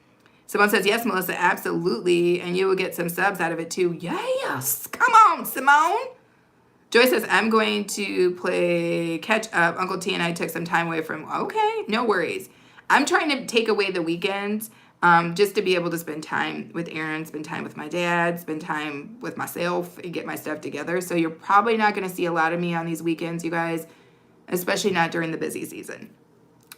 A: Someone says, yes, Melissa, absolutely. And you will get some subs out of it too. Yes. Come on, Simone. Joy says, I'm going to play catch up. Uncle T and I took some time away from, okay, no worries. I'm trying to take away the weekends just to be able to spend time with Aaron, spend time with my dad, spend time with myself and get my stuff together. So you're probably not going to see a lot of me on these weekends, you guys, especially not during the busy season.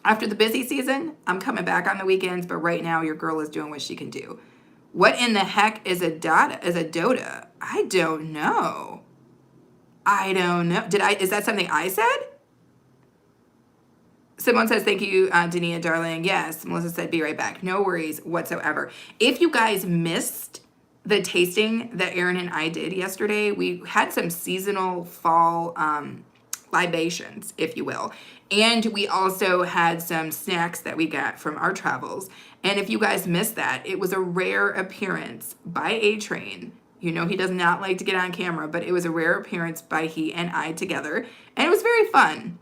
A: After the busy season, I'm coming back on the weekends, but right now your girl is doing what she can do. What in the heck is a Dota? I don't know. Is that something I said? Someone says, thank you, Dania, darling. Yes, Melissa said, be right back. No worries whatsoever. If you guys missed the tasting that Aaron and I did yesterday, we had some seasonal fall libations, if you will. And we also had some snacks that we got from our travels. And if you guys missed that, it was a rare appearance by A-Train. You know he does not like to get on camera, but it was a rare appearance by he and I together. And it was very fun.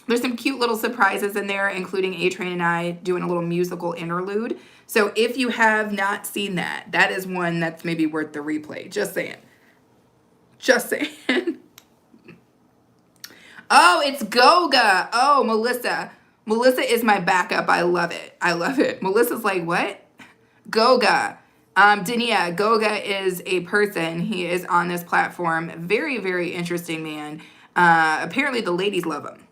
A: There's some cute little surprises in there, including A-Train and I doing a little musical interlude. So if you have not seen that, that is one that's maybe worth the replay. Just saying. Just saying. Oh, it's Goga. Oh, Melissa. Melissa is my backup. I love it. I love it. Melissa's like, what? Goga. Dania, Goga is a person. He is on this platform. Very, very interesting man. Apparently the ladies love him.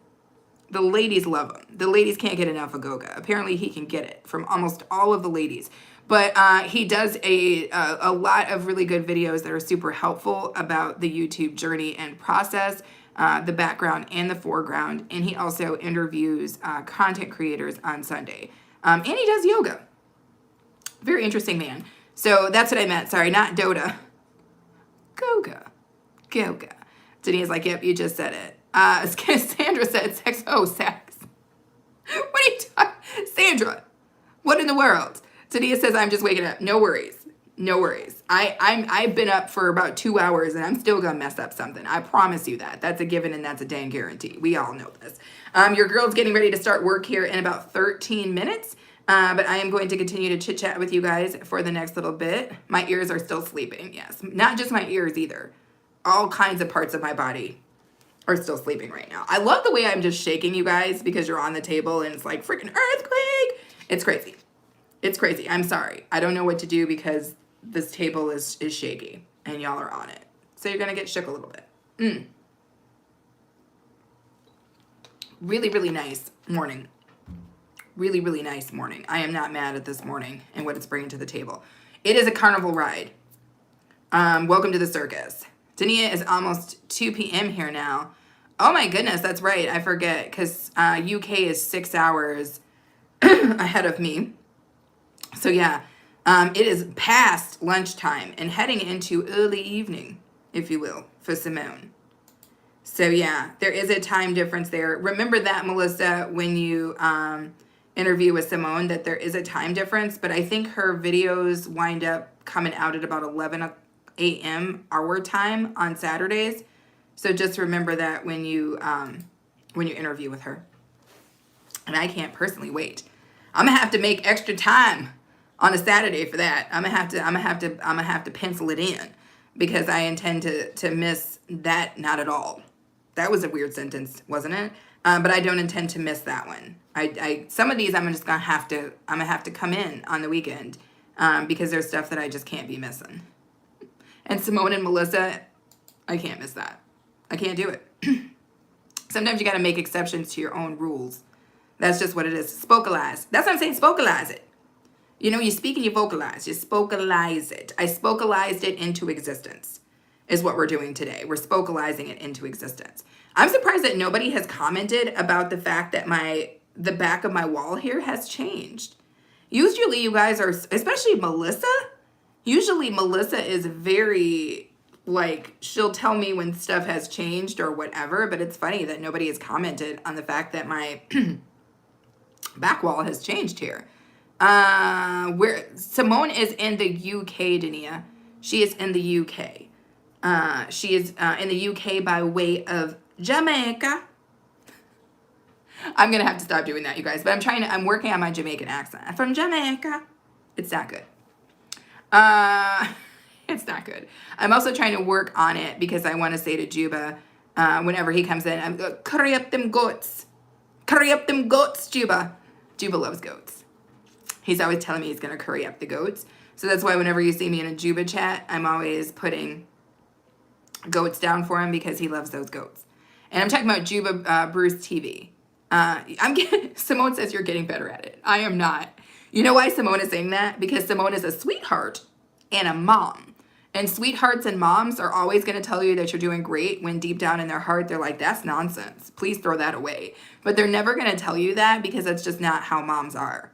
A: The ladies love him. The ladies can't get enough of Goga. Apparently he can get it from almost all of the ladies. But he does a lot of really good videos that are super helpful about the YouTube journey and process, the background and the foreground. And he also interviews content creators on Sunday. And he does yoga. Very interesting man. So that's what I meant. Sorry, not Dota. Goga. Goga. Dania's like, yep, you just said it. Sandra said sex. Oh, sex. What are you talking? Sandra, what in the world? Tania says, I'm just waking up. No worries. No worries. I've been up for about 2 hours and I'm still going to mess up something. I promise you that. That's a given and that's a dang guarantee. We all know this. Your girl's getting ready to start work here in about 13 minutes. But I am going to continue to chit chat with you guys for the next little bit. My ears are still sleeping. Yes. Not just my ears either. All kinds of parts of my body are still sleeping right now. I love the way I'm just shaking you guys because you're on the table and it's like freaking earthquake. It's crazy. It's crazy. I'm sorry. I don't know what to do because this table is shaky and y'all are on it. So you're going to get shook a little bit. Really, really nice morning. Really, really nice morning. I am not mad at this morning and what it's bringing to the table. It is a carnival ride. Welcome to the circus. Dania is almost 2 p.m. here now. Oh my goodness, that's right. I forget because UK is 6 hours ahead of me. So yeah, it is past lunchtime and heading into early evening, if you will, for Simone. So yeah, there is a time difference there. Remember that, Melissa, when you interview with Simone, that there is a time difference, but I think her videos wind up coming out at about 11 a.m. our time on Saturdays. So just remember that when you interview with her. And I can't personally wait. I'm gonna have to make extra time on a Saturday for that. I'm gonna have to pencil it in because I intend to miss that not at all. That was a weird sentence, wasn't it? But I don't intend to miss that one. Some of these I'm gonna have to come in on the weekend because there's stuff that I just can't be missing. And Simone and Melissa, I can't miss that. I can't do it. Sometimes you got to make exceptions to your own rules. That's just what it is. Spokalize. That's what I'm saying. Spokalize it. You know, you speak and you vocalize. You spokalize it. I spokalized it into existence is what we're doing today. We're spokalizing it into existence. I'm surprised that nobody has commented about the fact that the back of my wall here has changed. Usually you guys are, especially Melissa, usually Melissa is very, like, she'll tell me when stuff has changed or whatever, but it's funny that nobody has commented on the fact that my back wall has changed here. Where Simone is in the UK, Dania. She is in the UK. She is in the UK by way of Jamaica. I'm gonna have to stop doing that, you guys. But I'm working on my Jamaican accent. I'm from Jamaica. It's not good. It's not good. I'm also trying to work on it because I want to say to Juba, whenever he comes in, I'm going, curry up them goats. Curry up them goats, Juba. Juba loves goats. He's always telling me he's going to curry up the goats. So that's why whenever you see me in a Juba chat, I'm always putting goats down for him because he loves those goats. And I'm talking about Juba Bruce TV. Simone says you're getting better at it. I am not. You know why Simone is saying that? Because Simone is a sweetheart and a mom. And sweethearts and moms are always going to tell you that you're doing great when deep down in their heart, they're like, that's nonsense. Please throw that away. But they're never going to tell you that because that's just not how moms are.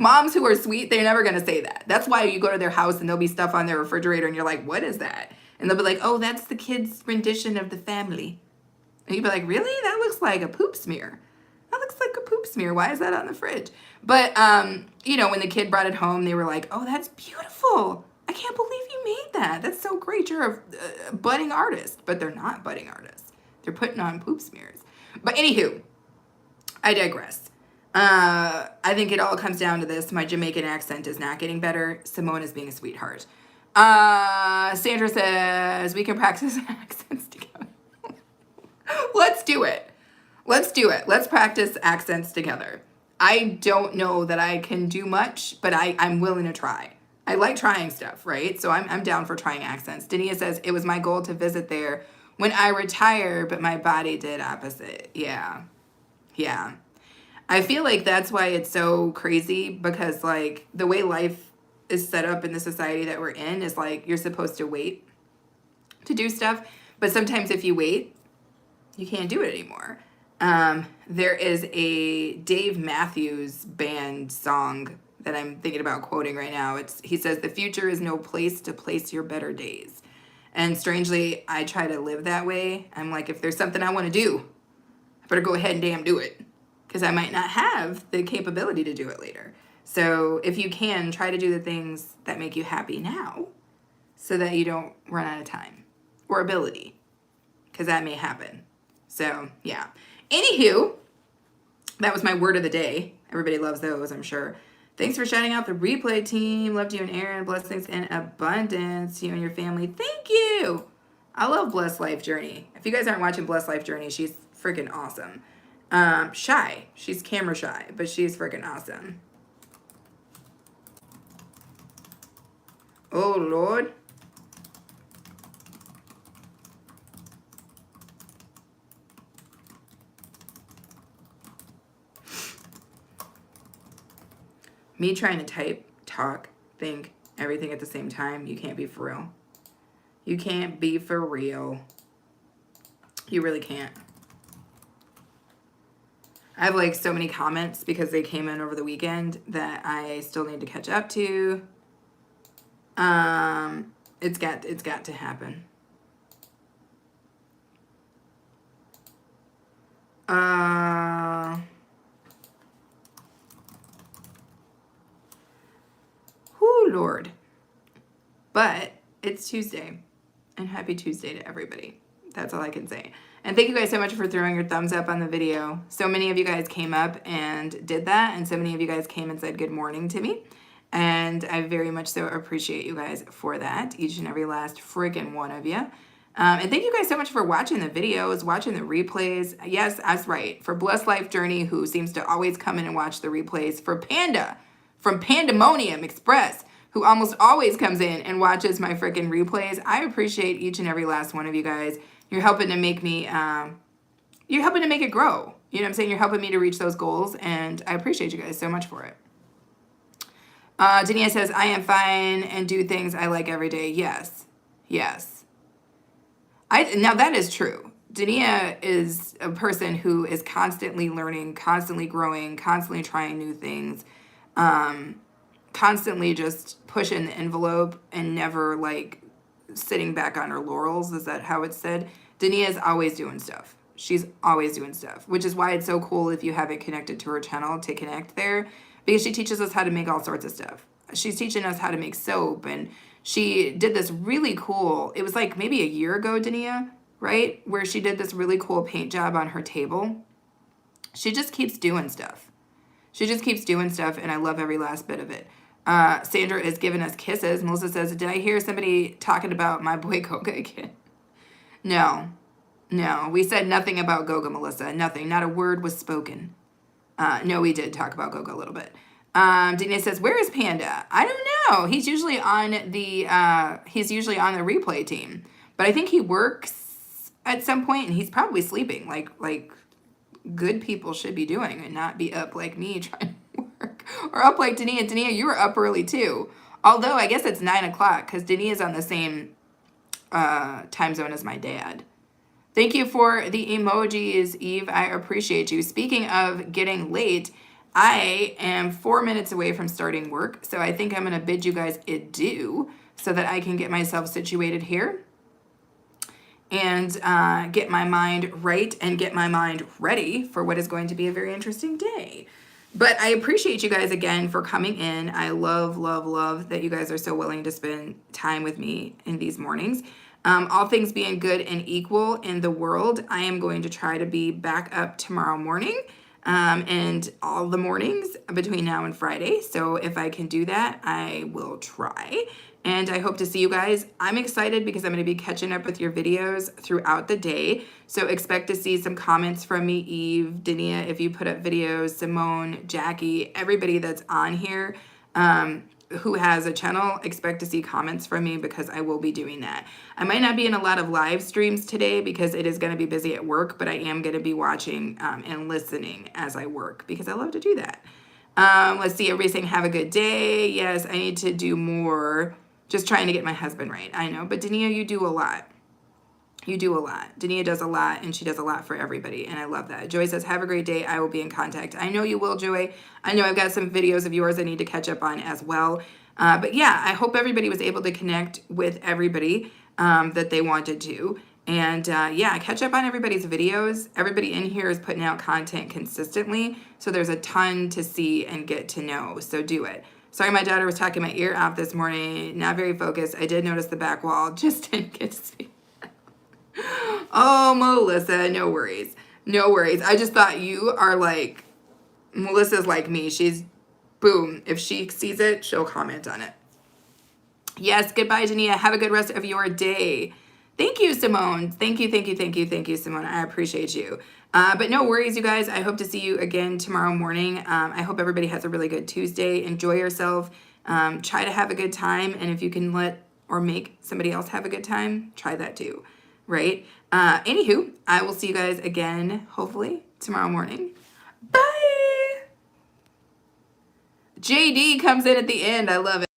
A: Moms who are sweet, they're never going to say that. That's why you go to their house and there'll be stuff on their refrigerator and you're like, what is that? And they'll be like, oh, that's the kid's rendition of the family. And you'd be like, really? That looks like a poop smear. That looks like a poop smear. Why is that on the fridge? But, you know, when the kid brought it home, they were like, oh, that's beautiful. I can't believe you made that. That's so great. You're a budding artist. But they're not budding artists. They're putting on poop smears. But anywho, I digress. I think it all comes down to this. My Jamaican accent is not getting better. Simone is being a sweetheart. Sandra says we can practice accents together. Let's do it. Let's do it. Let's practice accents together. I don't know that I can do much, but I'm willing to try. I like trying stuff, right? So I'm down for trying accents. Dania says it was my goal to visit there when I retire, but my body did opposite. Yeah. Yeah. I feel like that's why it's so crazy because like the way life is set up in the society that we're in is like you're supposed to wait to do stuff. But sometimes if you wait, you can't do it anymore. There is a Dave Matthews Band song that I'm thinking about quoting right now. He says, the future is no place to place your better days. And strangely, I try to live that way. I'm like, if there's something I want to do, I better go ahead and damn do it. Because I might not have the capability to do it later. So if you can, try to do the things that make you happy now so that you don't run out of time or ability. Because that may happen. So, yeah. Anywho, that was my word of the day. Everybody loves those, I'm sure. Thanks for shouting out the replay team. Loved you and Aaron. Blessings and abundance. You and your family. Thank you. I love Blessed Life Journey. If you guys aren't watching Blessed Life Journey, she's freaking awesome. Shy. She's camera shy, but she's freaking awesome. Oh, Lord. Me trying to type, talk, think, everything at the same time, you can't be for real. You can't be for real. You really can't. I have like so many comments because they came in over the weekend that I still need to catch up to. It's got to happen. Whoo, Lord. But it's Tuesday, and happy Tuesday to everybody. That's all I can say. And thank you guys so much for throwing your thumbs up on the video. So many of you guys came up and did that, and so many of you guys came and said good morning to me. And I very much so appreciate you guys for that, each and every last friggin' one of you. And thank you guys so much for watching the videos, watching the replays. Yes, that's right. For Blessed Life Journey, who seems to always come in and watch the replays. For Panda, from Pandemonium Express, who almost always comes in and watches my freaking replays. I appreciate each and every last one of you guys. You're helping to make me, you're helping to make it grow. You know what I'm saying? You're helping me to reach those goals, and I appreciate you guys so much for it. Dania says, I am fine and do things I like every day. Yes. Yes. Now that is true. Dania is a person who is constantly learning, constantly growing, constantly trying new things, constantly just pushing the envelope and never like sitting back on her laurels. Is that how it's said? Dania is always doing stuff. She's always doing stuff, which is why it's so cool if you haven't connected to her channel to connect there, because she teaches us how to make all sorts of stuff. She's teaching us how to make soap, and she did this really cool, it was like maybe a year ago, Dania, right? Where she did this really cool paint job on her table. She just keeps doing stuff. She just keeps doing stuff, and I love every last bit of it. Sandra is giving us kisses. Melissa says, did I hear somebody talking about my boy Goga again? No. We said nothing about Goga, Melissa. Nothing. Not a word was spoken. No, we did talk about Goga a little bit. Dina says, where is Panda? I don't know. He's usually on the replay team. But I think he works at some point, and he's probably sleeping like good people should be doing, and not be up like me trying to work. Or up like Dania. Dania, you were up early too. Although I guess it's 9 o'clock because Dania is on the same time zone as my dad. Thank you for the emojis, Eve. I appreciate you. Speaking of getting late, I am 4 minutes away from starting work, so I think I'm going to bid you guys adieu so that I can get myself situated here and get my mind right and get my mind ready for what is going to be a very interesting day. But I appreciate you guys again for coming in. I love that you guys are so willing to spend time with me in these mornings. All things being good and equal in the world, I am going to try to be back up tomorrow morning and all the mornings between now and Friday. So if I can do that, I will try. And I hope to see you guys. I'm excited because I'm going to be catching up with your videos throughout the day. So expect to see some comments from me, Eve, Dania, if you put up videos, Simone, Jackie, everybody that's on here who has a channel, expect to see comments from me because I will be doing that. I might not be in a lot of live streams today because it is going to be busy at work, but I am going to be watching and listening as I work because I love to do that. Let's see, everybody saying have a good day. Yes, I need to do more. Just trying to get my husband right. I know, but Dania, you do a lot. You do a lot. Dania does a lot, and she does a lot for everybody, and I love that. Joy says, have a great day. I will be in contact. I know you will, Joy. I know I've got some videos of yours I need to catch up on as well. But yeah, I hope everybody was able to connect with everybody that they wanted to. And yeah, catch up on everybody's videos. Everybody in here is putting out content consistently, so there's a ton to see and get to know, so do it. Sorry, my daughter was talking my ear off this morning. Not very focused. I did notice the back wall. Just didn't get to see. Oh, Melissa, no worries. No worries. I just thought you are like, Melissa's like me. She's, boom. If she sees it, she'll comment on it. Yes, goodbye, Dania. Have a good rest of your day. Thank you, Simone. Thank you, Simone. I appreciate you. But no worries, you guys. I hope to see you again tomorrow morning. I hope everybody has a really good Tuesday. Enjoy yourself. Try to have a good time. And if you can let or make somebody else have a good time, try that too, right? Anywho, I will see you guys again, hopefully, tomorrow morning. Bye! JD comes in at the end. I love it.